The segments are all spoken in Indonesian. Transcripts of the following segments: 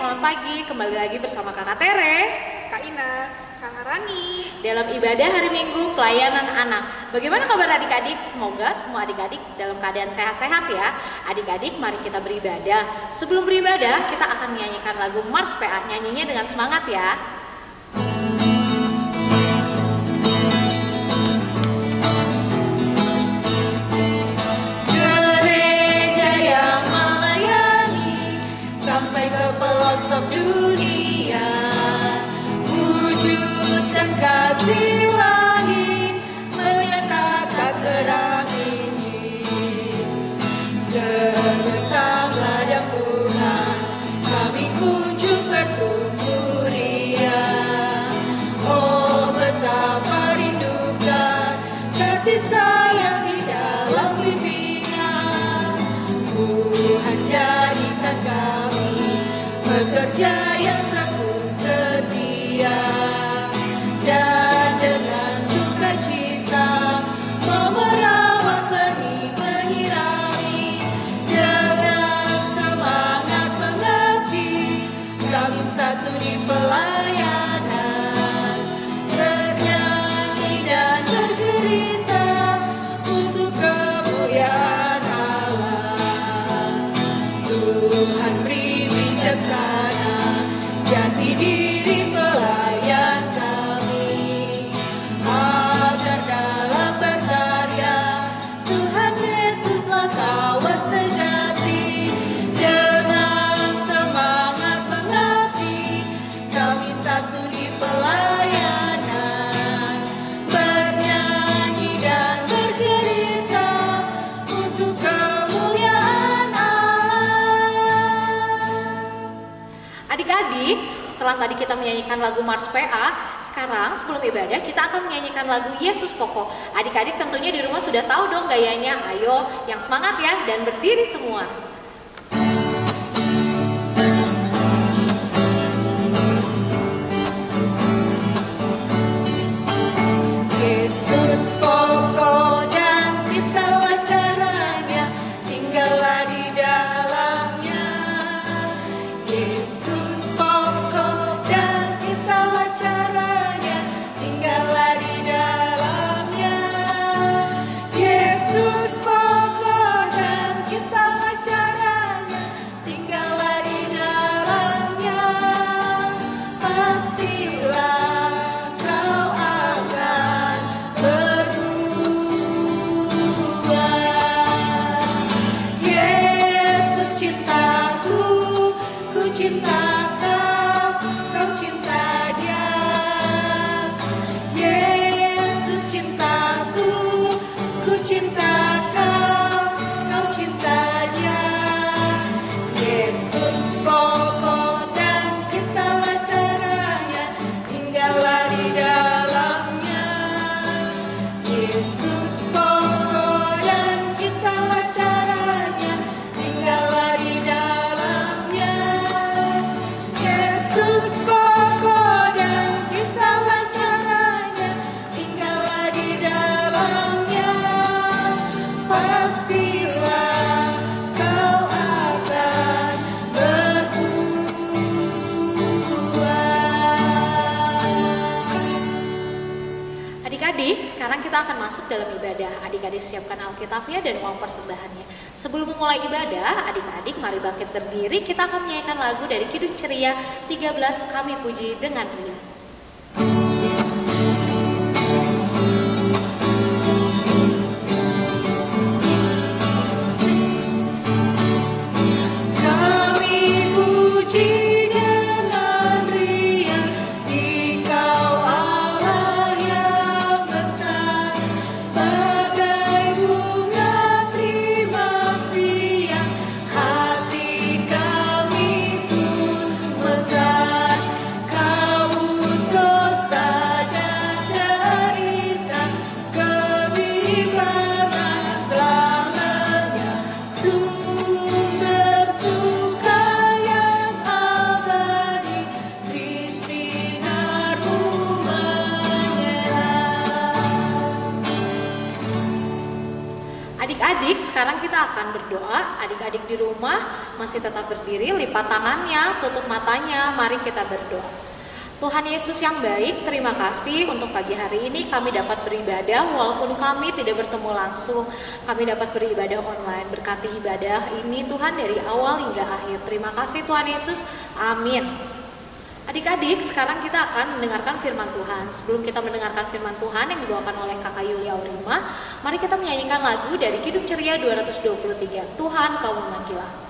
selamat pagi. Kembali lagi bersama Kakak Tere, Kak Ina, Kak Rani dalam ibadah hari Minggu pelayanan anak. Bagaimana kabar adik-adik? Semoga semua adik-adik dalam keadaan sehat-sehat ya. Adik-adik, mari kita beribadah. Sebelum beribadah, kita akan menyanyikan lagu Mars PA. Nyanyinya dengan semangat ya. Pelosok dunia, wujudkan kasih langit, menyatakan terang Injil. Gemetarlah dan Tuhan, kami kunjung bertumbuh riang. Oh, betapa rindukan kasih sayang di dalam bimbingan. Tuhan jadikan kami pekerja yang tekun setia, dan dengan sukacita mau merawat benih menyirami. Dengan semangat mengabdi, kami satu di pelayanan, bernyanyi dan bercerita untuk kemuliaan Allah. Tuhan beri bijaksana jati diri pelayan kami, agar dalam berkarya Tuhan Yesuslah kawan sejati. Dengan semangat mengabdi, kami satu di pelayanan, bernyanyi dan bercerita untuk kemuliaan Adik-adik, setelah tadi kita menyanyikan lagu Mars PA, sekarang sebelum ibadah kita akan menyanyikan lagu Yesus Pokok. Adik-adik tentunya di rumah sudah tahu dong gayanya. Ayo, yang semangat ya, dan berdiri semua. Yesus pokok dan kitalah caranya, tinggallah di dalamnya. Yesus pokok dan kitalah caranya, tinggallah di dalamnya. Yesus pokok dan kitalah caranya, tinggallah di dalamnya. Pastilah kau akan berbuah. Yesus cintaku, ku cinta kau, kau cinta Dia. Yesus cintaku, ku cinta kau, kau cinta Dia. Yesus pokok dan kitalah caranya, tinggallah di dalamnya. Yesus pokok dan kitalah caranya, tinggallah di dalamnya. Yesus pokok dan kitalah caranya, tinggallah di dalamnya. Pastilah kau akan berbuah. Adik-adik, sekarang kita akan masuk dalam ibadah. Adik-adik siapkan Alkitabnya dan uang persembahannya. Sebelum memulai ibadah, adik-adik mari bangkit berdiri. Kita akan menyanyikan lagu dari Kidung Ceria 13, Kami Puji dengan Ria. Kami puji dengan riang, Dikau Allah yang besar, bagai bunga terima siang, hati kami pun mekar. Kau sekarang kita akan berdoa. Adik-adik di rumah masih tetap berdiri, lipat tangannya, tutup matanya. Mari kita berdoa. Tuhan Yesus yang baik, terima kasih untuk pagi hari ini kami dapat beribadah walaupun kami tidak bertemu langsung. Kami dapat beribadah online. Berkati ibadah ini Tuhan dari awal hingga akhir. Terima kasih Tuhan Yesus. Amin. Adik-adik, sekarang kita akan mendengarkan firman Tuhan. Sebelum kita mendengarkan firman Tuhan yang dibawakan oleh Kakak Yulia Aurima, mari kita menyanyikan lagu dari Hidup Ceria 223. Tuhan Kau Memanggil.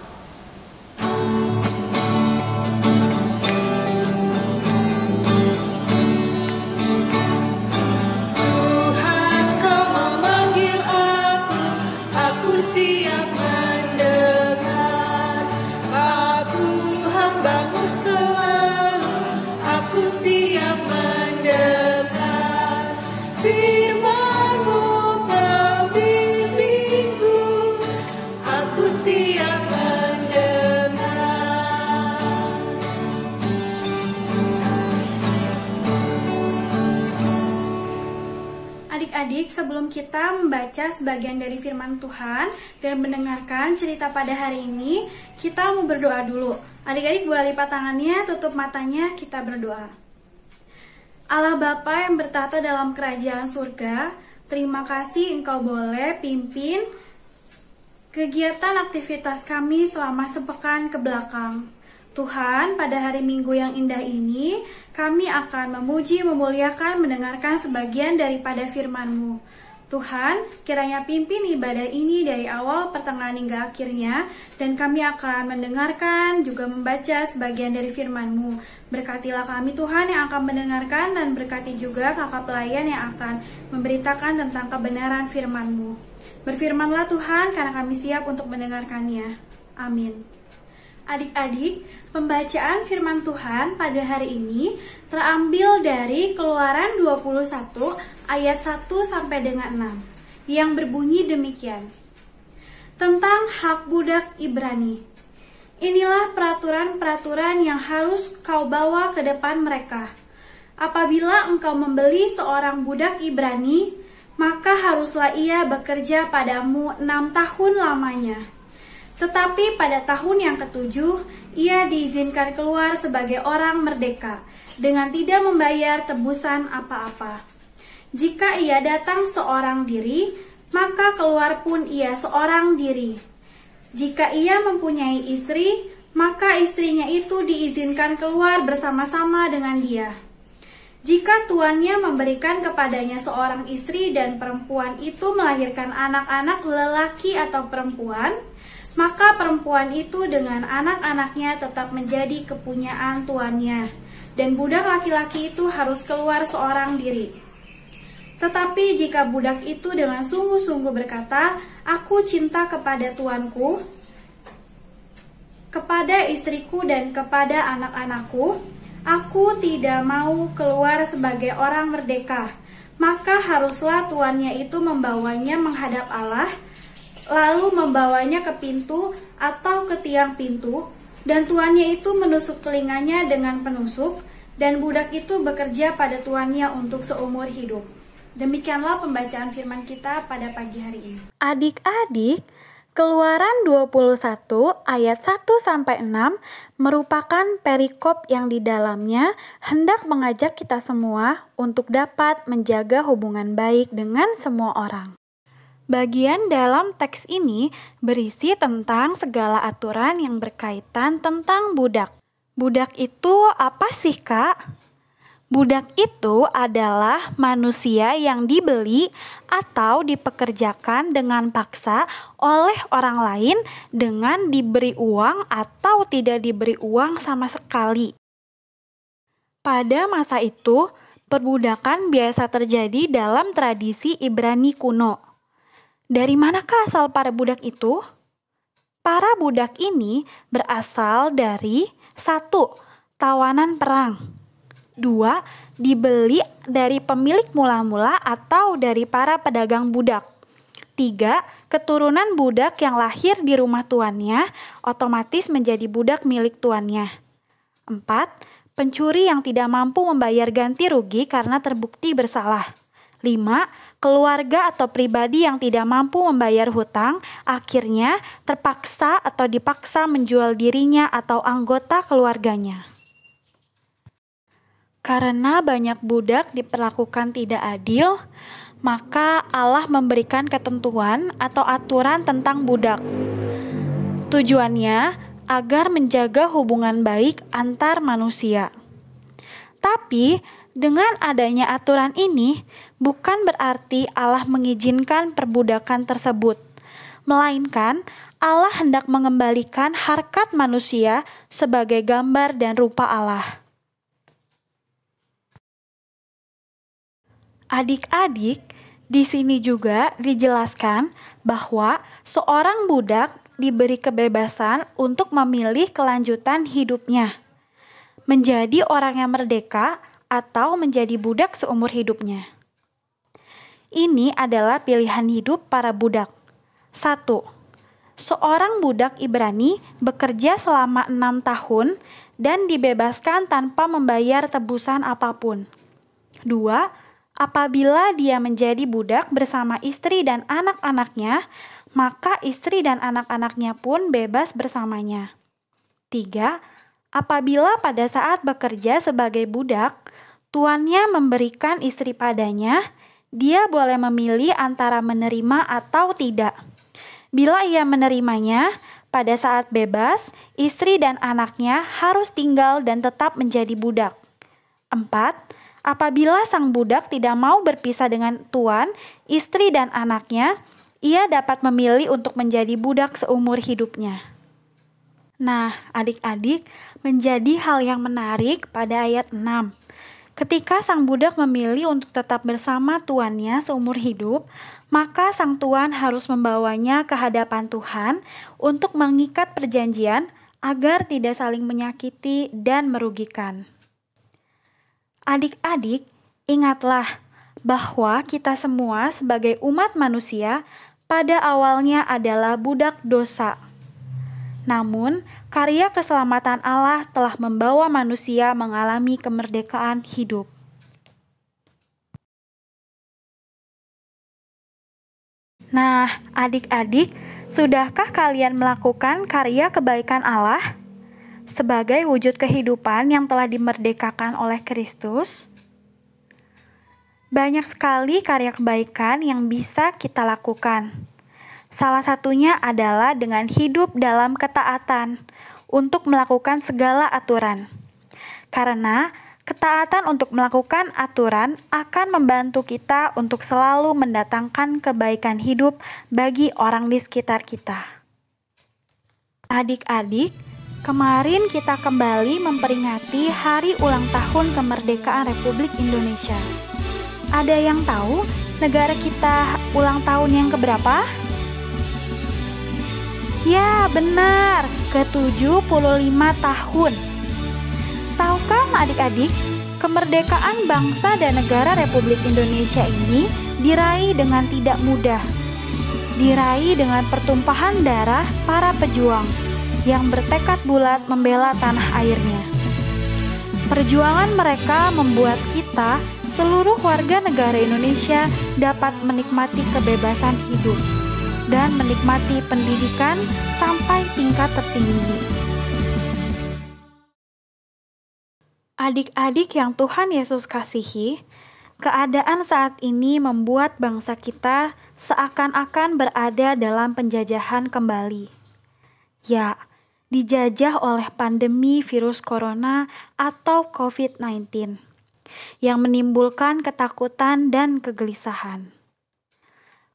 Adik-adik, sebelum kita membaca sebagian dari firman Tuhan dan mendengarkan cerita pada hari ini, kita mau berdoa dulu. Adik-adik boleh lipat tangannya, tutup matanya, kita berdoa. Allah Bapa yang bertata dalam kerajaan surga, terima kasih Engkau boleh pimpin kegiatan aktivitas kami selama sepekan ke belakang. Tuhan, pada hari Minggu yang indah ini, kami akan memuji, memuliakan, mendengarkan sebagian daripada firman-Mu. Tuhan, kiranya pimpin ibadah ini dari awal, pertengahan, hingga akhirnya, dan kami akan mendengarkan, juga membaca sebagian dari firman-Mu. Berkatilah kami Tuhan yang akan mendengarkan, dan berkati juga kakak pelayan yang akan memberitakan tentang kebenaran firman-Mu. Berfirmanlah Tuhan, karena kami siap untuk mendengarkannya. Amin. Adik-adik, pembacaan firman Tuhan pada hari ini terambil dari Keluaran 21 ayat 1 sampai dengan 6 yang berbunyi demikian. Tentang hak budak Ibrani. Inilah peraturan-peraturan yang harus kau bawa ke depan mereka. Apabila engkau membeli seorang budak Ibrani, maka haruslah ia bekerja padamu 6 tahun lamanya. Tetapi pada tahun yang ketujuh, ia diizinkan keluar sebagai orang merdeka, dengan tidak membayar tebusan apa-apa. Jika ia datang seorang diri, maka keluar pun ia seorang diri. Jika ia mempunyai istri, maka istrinya itu diizinkan keluar bersama-sama dengan dia. Jika tuannya memberikan kepadanya seorang istri dan perempuan itu melahirkan anak-anak lelaki atau perempuan, maka perempuan itu dengan anak-anaknya tetap menjadi kepunyaan tuannya, dan budak laki-laki itu harus keluar seorang diri. Tetapi jika budak itu dengan sungguh-sungguh berkata, "Aku cinta kepada tuanku, kepada istriku dan kepada anak-anakku, aku tidak mau keluar sebagai orang merdeka," maka haruslah tuannya itu membawanya menghadap Allah, lalu membawanya ke pintu atau ke tiang pintu, dan tuannya itu menusuk telinganya dengan penusuk, dan budak itu bekerja pada tuannya untuk seumur hidup. Demikianlah pembacaan firman kita pada pagi hari ini. Adik-adik, Keluaran 21 ayat 1-6 merupakan perikop yang di dalamnya hendak mengajak kita semua untuk dapat menjaga hubungan baik dengan semua orang. Bagian dalam teks ini berisi tentang segala aturan yang berkaitan tentang budak. Budak itu apa sih, Kak? Budak itu adalah manusia yang dibeli atau dipekerjakan dengan paksa oleh orang lain dengan diberi uang atau tidak diberi uang sama sekali. Pada masa itu, perbudakan biasa terjadi dalam tradisi Ibrani kuno. Dari manakah asal para budak itu? Para budak ini berasal dari 1. Tawanan perang. 2. Dibeli dari pemilik mula-mula atau dari para pedagang budak. 3. Keturunan budak yang lahir di rumah tuannya otomatis menjadi budak milik tuannya. 4. Pencuri yang tidak mampu membayar ganti rugi karena terbukti bersalah. 5. Keluarga atau pribadi yang tidak mampu membayar hutang akhirnya terpaksa atau dipaksa menjual dirinya atau anggota keluarganya. Karena banyak budak diperlakukan tidak adil, maka Allah memberikan ketentuan atau aturan tentang budak. Tujuannya agar menjaga hubungan baik antar manusia. Tapi dengan adanya aturan ini, bukan berarti Allah mengizinkan perbudakan tersebut, melainkan Allah hendak mengembalikan harkat manusia sebagai gambar dan rupa Allah. Adik-adik, di sini juga dijelaskan bahwa seorang budak diberi kebebasan untuk memilih kelanjutan hidupnya, menjadi orang yang merdeka atau menjadi budak seumur hidupnya. Ini adalah pilihan hidup para budak. 1. Seorang budak Ibrani bekerja selama 6 tahun dan dibebaskan tanpa membayar tebusan apapun. 2. Apabila dia menjadi budak bersama istri dan anak-anaknya, maka istri dan anak-anaknya pun bebas bersamanya. 3. Apabila pada saat bekerja sebagai budak, tuannya memberikan istri padanya, dia boleh memilih antara menerima atau tidak. Bila ia menerimanya, pada saat bebas, istri dan anaknya harus tinggal dan tetap menjadi budak. 4. Apabila sang budak tidak mau berpisah dengan tuan, istri dan anaknya, ia dapat memilih untuk menjadi budak seumur hidupnya. Nah, adik-adik, menjadi hal yang menarik pada ayat 6. Ketika sang budak memilih untuk tetap bersama tuannya seumur hidup, maka sang tuan harus membawanya ke hadapan Tuhan untuk mengikat perjanjian agar tidak saling menyakiti dan merugikan. Adik-adik, ingatlah bahwa kita semua sebagai umat manusia pada awalnya adalah budak dosa. Namun, karya keselamatan Allah telah membawa manusia mengalami kemerdekaan hidup. Nah, adik-adik, sudahkah kalian melakukan karya kebaikan Allah sebagai wujud kehidupan yang telah dimerdekakan oleh Kristus? Banyak sekali karya kebaikan yang bisa kita lakukan. Salah satunya adalah dengan hidup dalam ketaatan untuk melakukan segala aturan. Karena ketaatan untuk melakukan aturan akan membantu kita untuk selalu mendatangkan kebaikan hidup bagi orang di sekitar kita. Adik-adik, kemarin kita kembali memperingati Hari Ulang Tahun Kemerdekaan Republik Indonesia. Ada yang tahu negara kita ulang tahun yang keberapa? Ya, benar, ke-75 tahun. Tahukah adik-adik, kemerdekaan bangsa dan negara Republik Indonesia ini diraih dengan tidak mudah. Diraih dengan pertumpahan darah para pejuang yang bertekad bulat membela tanah airnya. Perjuangan mereka membuat kita, seluruh warga negara Indonesia, dapat menikmati kebebasan hidup dan menikmati pendidikan sampai tingkat tertinggi. Adik-adik yang Tuhan Yesus kasihi, keadaan saat ini membuat bangsa kita seakan-akan berada dalam penjajahan kembali. Ya, dijajah oleh pandemi virus corona atau COVID-19 yang menimbulkan ketakutan dan kegelisahan.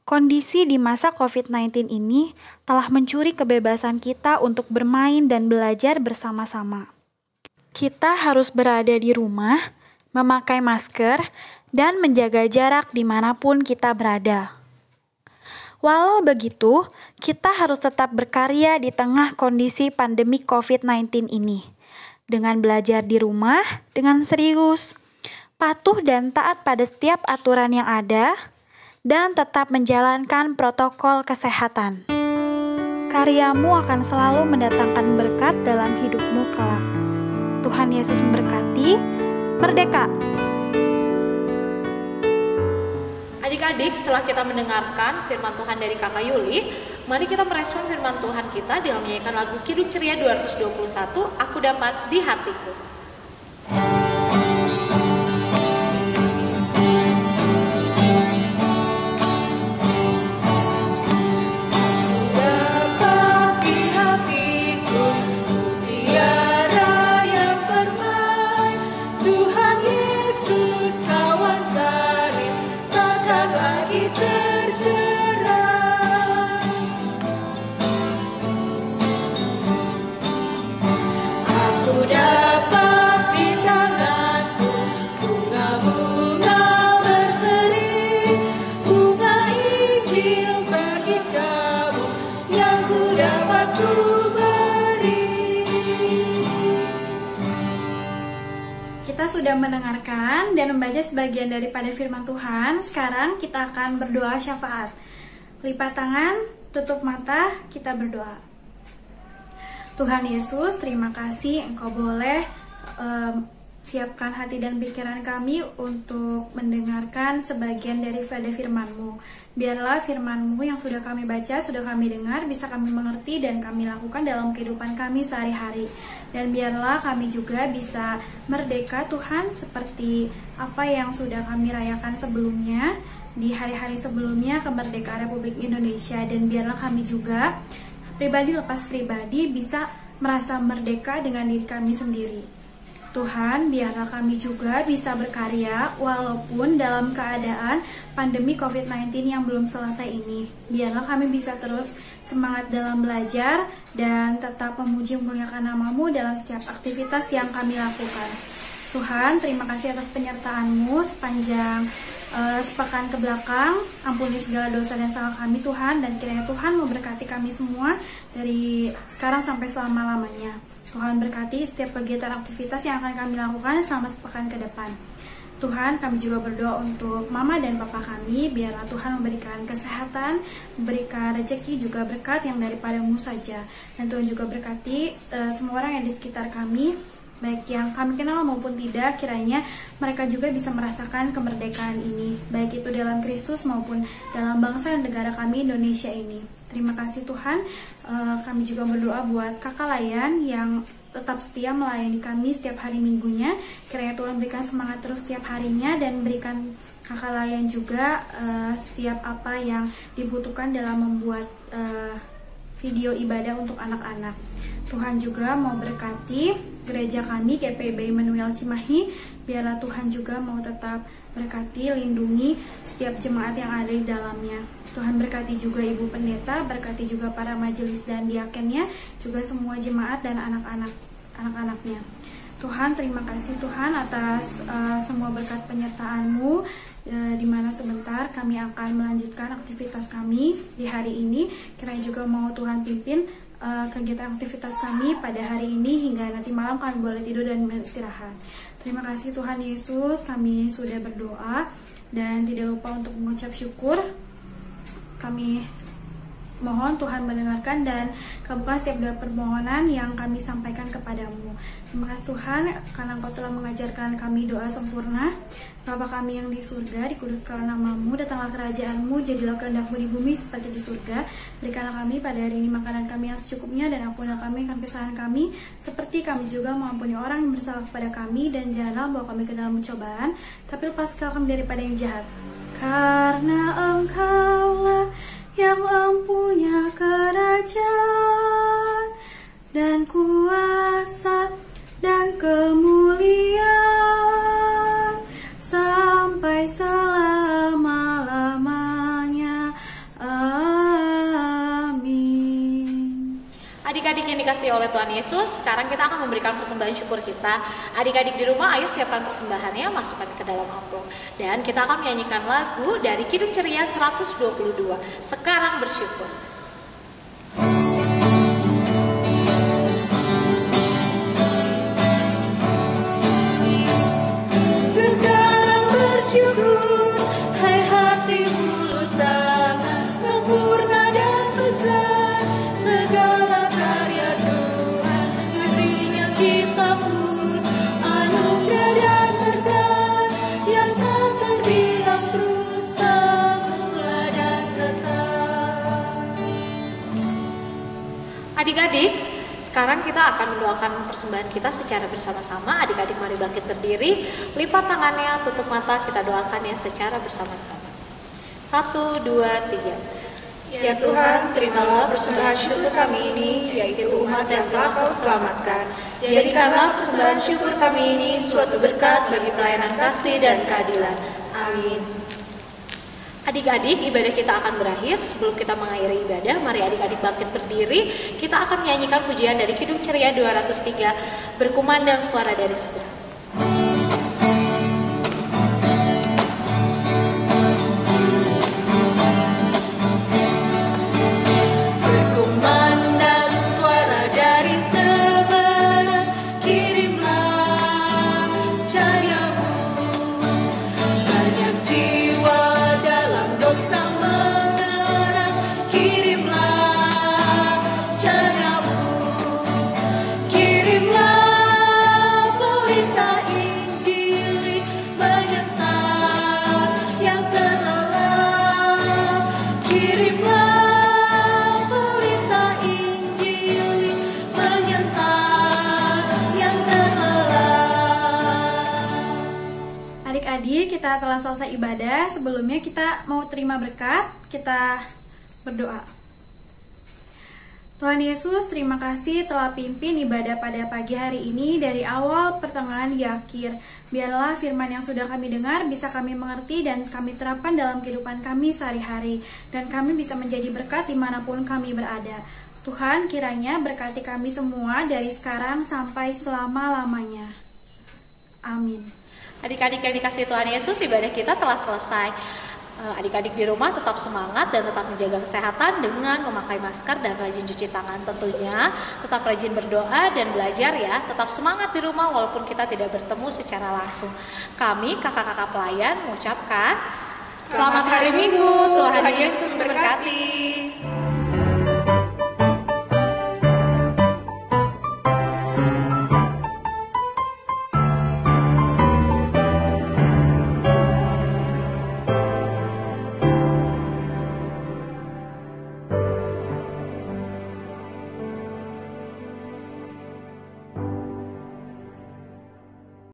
Kondisi di masa COVID-19 ini telah mencuri kebebasan kita untuk bermain dan belajar bersama-sama. Kita harus berada di rumah, memakai masker, dan menjaga jarak dimanapun kita berada. Walau begitu, kita harus tetap berkarya di tengah kondisi pandemi COVID-19 ini, dengan belajar di rumah dengan serius, patuh dan taat pada setiap aturan yang ada, dan tetap menjalankan protokol kesehatan. Karyamu akan selalu mendatangkan berkat dalam hidupmu kelak. Tuhan Yesus memberkati. Merdeka! adik-adik, setelah kita mendengarkan firman Tuhan dari Kakak Yuli, mari kita merespon firman Tuhan kita dengan menyanyikan lagu Kidung Ceria 221, Aku Dapat di Hatiku. Sudah mendengarkan dan membaca sebagian daripada firman Tuhan. Sekarang kita akan berdoa syafaat. Lipat tangan, tutup mata, kita berdoa. Tuhan Yesus, terima kasih Engkau boleh siapkan hati dan pikiran kami untuk mendengarkan sebagian daripada firman-Mu. Biarlah firman-Mu yang sudah kami baca, sudah kami dengar, bisa kami mengerti dan kami lakukan dalam kehidupan kami sehari-hari. Dan biarlah kami juga bisa merdeka Tuhan, seperti apa yang sudah kami rayakan sebelumnya, di hari-hari sebelumnya kemerdekaan Republik Indonesia. Dan biarlah kami juga, pribadi lepas pribadi, bisa merasa merdeka dengan diri kami sendiri. Tuhan, biarlah kami juga bisa berkarya walaupun dalam keadaan pandemi COVID-19 yang belum selesai ini. Biarlah kami bisa terus semangat dalam belajar dan tetap memuji memuliakan nama-Mu dalam setiap aktivitas yang kami lakukan. Tuhan, terima kasih atas penyertaan-Mu sepanjang sepekan ke belakang. Ampuni segala dosa dan salah kami Tuhan, dan kiranya Tuhan memberkati kami semua dari sekarang sampai selama-lamanya. Tuhan berkati setiap kegiatan aktivitas yang akan kami lakukan selama sepekan ke depan. Tuhan, kami juga berdoa untuk mama dan papa kami, biarlah Tuhan memberikan kesehatan, memberikan rezeki juga berkat yang daripada-Mu saja. Dan Tuhan juga berkati semua orang yang di sekitar kami, baik yang kami kenal maupun tidak, kiranya mereka juga bisa merasakan kemerdekaan ini, baik itu dalam Kristus maupun dalam bangsa dan negara kami Indonesia ini. Terima kasih Tuhan. Kami juga berdoa buat Kakak Layan yang tetap setia melayani kami setiap hari minggunya. Kiranya Tuhan berikan semangat terus setiap harinya dan berikan Kakak Layan juga setiap apa yang dibutuhkan dalam membuat video ibadah untuk anak-anak. Tuhan juga mau berkati gereja kami GPIB Immanuel Cimahi. Biarlah Tuhan juga mau tetap berkati, lindungi setiap jemaat yang ada di dalamnya. Tuhan berkati juga Ibu Pendeta, berkati juga para majelis dan diakennya, juga semua jemaat dan anak-anaknya. Tuhan, terima kasih Tuhan atas semua berkat penyertaan-Mu, di mana sebentar kami akan melanjutkan aktivitas kami di hari ini. Kiranya juga mau Tuhan pimpin kegiatan aktivitas kami pada hari ini hingga nanti malam kami boleh tidur dan beristirahat. Terima kasih Tuhan Yesus, kami sudah berdoa dan tidak lupa untuk mengucap syukur. Kami mohon Tuhan mendengarkan dan kabulkan setiap doa permohonan yang kami sampaikan kepadamu. Terima kasih Tuhan karena Engkau telah mengajarkan kami doa sempurna. Bapa kami yang di surga, dikuduskanlah nama-Mu, datanglah kerajaan-Mu, jadilah kehendak-Mu di bumi seperti di surga. Berikanlah kami pada hari ini makanan kami yang secukupnya, dan ampunilah kami akan kesalahan kami, seperti kami juga mengampuni orang yang bersalah kepada kami, dan janganlah bawa kami ke dalam pencobaan, tapi lepaskanlah kami daripada yang jahat. Karena Engkaulah yang empunya kerajaan dan kuasa dan kemuliaan sampai selama-lamanya. Amin. Adik-adik yang dikasihi oleh Tuhan Yesus, sekarang kita akan memberikan persembahan syukur kita. Adik-adik di rumah, ayo siapkan persembahannya, masukkan ke dalam amplop. Dan kita akan menyanyikan lagu dari Kidung Ceria 122, Sekarang Bersyukur. Sekarang bersyukur, hai hati mulut tangan, sempurna dan besar segala karya Tuhan, dirinya kita pun anugerah dan berkat yang tak terbilang terus sama. Adik-adik, sekarang kita akan mendoakan persembahan kita secara bersama-sama. Adik-adik mari bangkit berdiri, lipat tangannya, tutup mata, kita doakannya secara bersama-sama. 1, 2, 3. Ya Tuhan, terimalah persembahan syukur kami ini, yaitu umat yang telah Kau selamatkan. Jadikanlah persembahan syukur kami ini suatu berkat bagi pelayanan kasih dan keadilan. Amin. Adik-adik, ibadah kita akan berakhir. Sebelum kita mengakhiri ibadah, mari adik-adik bangkit berdiri. Kita akan menyanyikan pujian dari Kidung Ceria 203, Berkumandang Suara dari Seberang. Kita telah selesai ibadah. Sebelumnya kita mau terima berkat. Kita berdoa. Tuhan Yesus, terima kasih telah pimpin ibadah pada pagi hari ini dari awal, pertengahan, hingga akhir. Biarlah firman yang sudah kami dengar bisa kami mengerti dan kami terapkan dalam kehidupan kami sehari-hari. Dan kami bisa menjadi berkat dimanapun kami berada. Tuhan, kiranya berkati kami semua dari sekarang sampai selama-lamanya. Amin. Adik-adik yang dikasihi Tuhan Yesus, ibadah kita telah selesai. Adik-adik di rumah tetap semangat dan tetap menjaga kesehatan dengan memakai masker dan rajin cuci tangan tentunya. Tetap rajin berdoa dan belajar ya. Tetap semangat di rumah walaupun kita tidak bertemu secara langsung. Kami, kakak-kakak pelayan, mengucapkan Selamat Hari Minggu, Tuhan Yesus memberkati.